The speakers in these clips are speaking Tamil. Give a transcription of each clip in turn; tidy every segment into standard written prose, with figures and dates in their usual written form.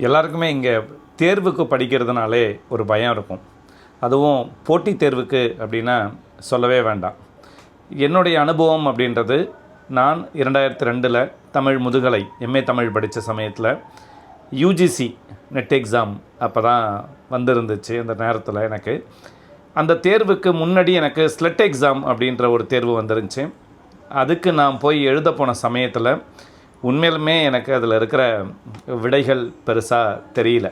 எல்லாருக்குமே இங்கே தேர்வுக்கு படிக்கிறதுனாலே ஒரு பயம் இருக்கும். அதுவும் போட்டித் தேர்வுக்கு அப்படின்னா சொல்லவே வேண்டாம். என்னுடைய அனுபவம் அப்படின்றது, நான் 2002 தமிழ் முதுகலை எம்ஏ தமிழ் படித்த சமயத்தில் யூஜிசி நெட் எக்ஸாம் அப்போ தான் வந்திருந்துச்சு. அந்த நேரத்தில் எனக்கு அந்த தேர்வுக்கு முன்னாடி எனக்கு ஸ்லெட் எக்ஸாம் அப்படின்ற ஒரு தேர்வு வந்துருந்துச்சு. அதுக்கு நான் போய் எழுத போன சமயத்தில் உண்மையிலுமே எனக்கு அதில் இருக்கிற விடைகள் பெருசாக தெரியல.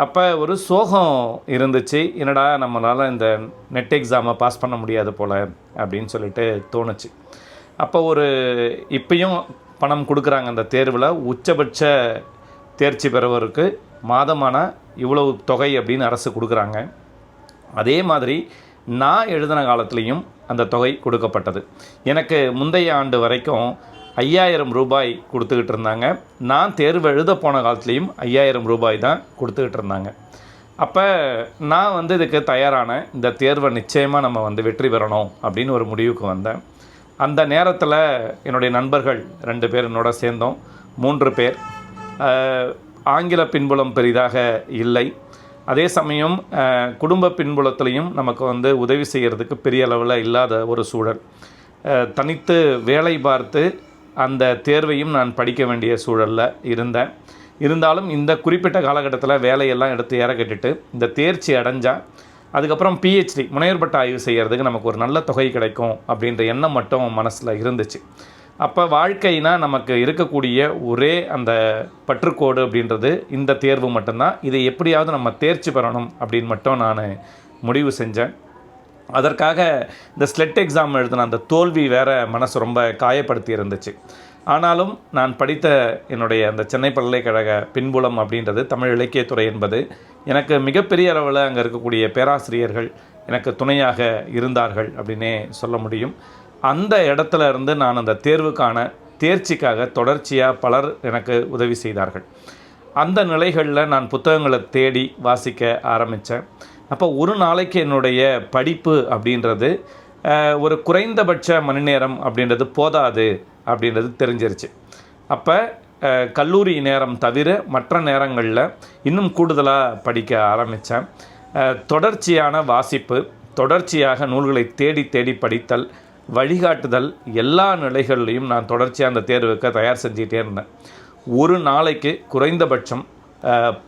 அப்போ ஒரு சோகம் இருந்துச்சு. என்னடா நம்மளால் இந்த நெட் எக்ஸாமை பாஸ் பண்ண முடியாது போல் அப்படின்னு சொல்லிட்டு தோணுச்சு. அப்போ இப்பயும் பணம் கொடுக்குறாங்க அந்த தேர்வில். உச்சபட்ச தேர்ச்சி பெறுவருக்கு மாதமான இவ்வளவு தொகை அப்படின்னு அரசு கொடுக்குறாங்க. அதே மாதிரி நான் எழுதின காலத்துலேயும் அந்த தொகை கொடுக்கப்பட்டது. எனக்கு முந்தைய ஆண்டு வரைக்கும் 5000 ரூபாய் கொடுத்துக்கிட்டு இருந்தாங்க. நான் தேர்வு எழுத போன காலத்துலேயும் 5000 ரூபாய் தான் கொடுத்துக்கிட்டு இருந்தாங்க. அப்போ நான் இதுக்கு தயாரான இந்த தேர்வை நிச்சயமாக நம்ம வெற்றி பெறணும் அப்படின்னு ஒரு முடிவுக்கு வந்தேன். அந்த நேரத்தில் என்னுடைய நண்பர்கள் 2 பேர் என்னோட சேர்ந்தோம். 3 பேர். ஆங்கில பின்புலம் பெரிதாக இல்லை. அதே சமயம் குடும்ப பின்புலத்திலையும் நமக்கு உதவி செய்கிறதுக்கு பெரிய அளவில் இல்லாத ஒரு சூழல். தனித்து வேலை பார்த்து அந்த தேர்வையும் நான் படிக்க வேண்டிய சூழலில் இருந்தேன். இருந்தாலும் இந்த குறிப்பிட்ட காலகட்டத்தில் வேலையெல்லாம் எடுத்து கட்டிட்டு இந்த தேர்ச்சி அடைஞ்சால் அதுக்கப்புறம் பிஹெச்டி முனைவர் பட்ட ஆய்வு செய்கிறதுக்கு நமக்கு ஒரு நல்ல தொகை கிடைக்கும் அப்படின்ற எண்ணம் மட்டும் மனசில் இருந்துச்சு. அப்போ வாழ்க்கைனா நமக்கு இருக்கக்கூடிய ஒரே அந்த பற்றுக்கோடு அப்படின்றது இந்த தேர்வு மட்டும்தான். இதை எப்படியாவது நம்ம தேர்ச்சி பெறணும் அப்படின்னு மட்டும் நான் முடிவு செஞ்சேன். அதற்காக இந்த ஸ்லெட் எக்ஸாம் எழுதின அந்த தோல்வி வேறு மனசு ரொம்ப காயப்படுத்தி இருந்துச்சு. ஆனாலும் நான் படித்த என்னுடைய அந்த சென்னை பல்கலைக்கழக பின்புலம் அப்படின்றது தமிழ் இலக்கியத்துறை என்பது எனக்கு மிகப்பெரிய அளவில் அங்கே இருக்கக்கூடிய பேராசிரியர்கள் எனக்கு துணையாக இருந்தார்கள் அப்படின்னே சொல்ல முடியும். அந்த இடத்துல இருந்து நான் அந்த தேர்வுக்கான தேர்ச்சிக்காக தொடர்ச்சியாக பலர் எனக்கு உதவி செய்தார்கள். அந்த நிலைகளில் நான் புத்தகங்களை தேடி வாசிக்க ஆரம்பித்தேன். அப்போ ஒரு நாளைக்கு என்னுடைய படிப்பு அப்படின்றது ஒரு குறைந்தபட்ச மணி நேரம் அப்படின்றது போதாது அப்படின்றது தெரிஞ்சிருச்சு. அப்போ கல்லூரி நேரம் தவிர மற்ற நேரங்களில் இன்னும் கூடுதலாக படிக்க ஆரம்பித்தேன். தொடர்ச்சியான வாசிப்பு, தொடர்ச்சியாக நூல்களை தேடி தேடி படித்தல், வழிகாட்டுதல், எல்லா நிலைகள்லையும் நான் தொடர்ச்சியாக அந்த தேர்வுக்கு தயார் செஞ்சிகிட்டே இருந்தேன். ஒரு நாளைக்கு குறைந்தபட்சம்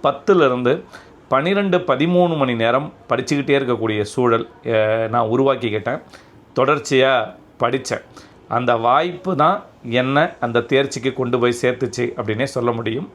10லிருந்து 12-13 மணி நேரம் படிச்சுக்கிட்டே இருக்கக்கூடிய சூழல் நான் உருவாக்கிக்கிட்டேன். தொடர்ச்சியாக படித்தேன். அந்த வாய்ப்பு தான் என்னை அந்த தேர்ச்சிக்கு கொண்டு போய் சேர்த்துச்சு அப்படின்னே சொல்ல முடியும்.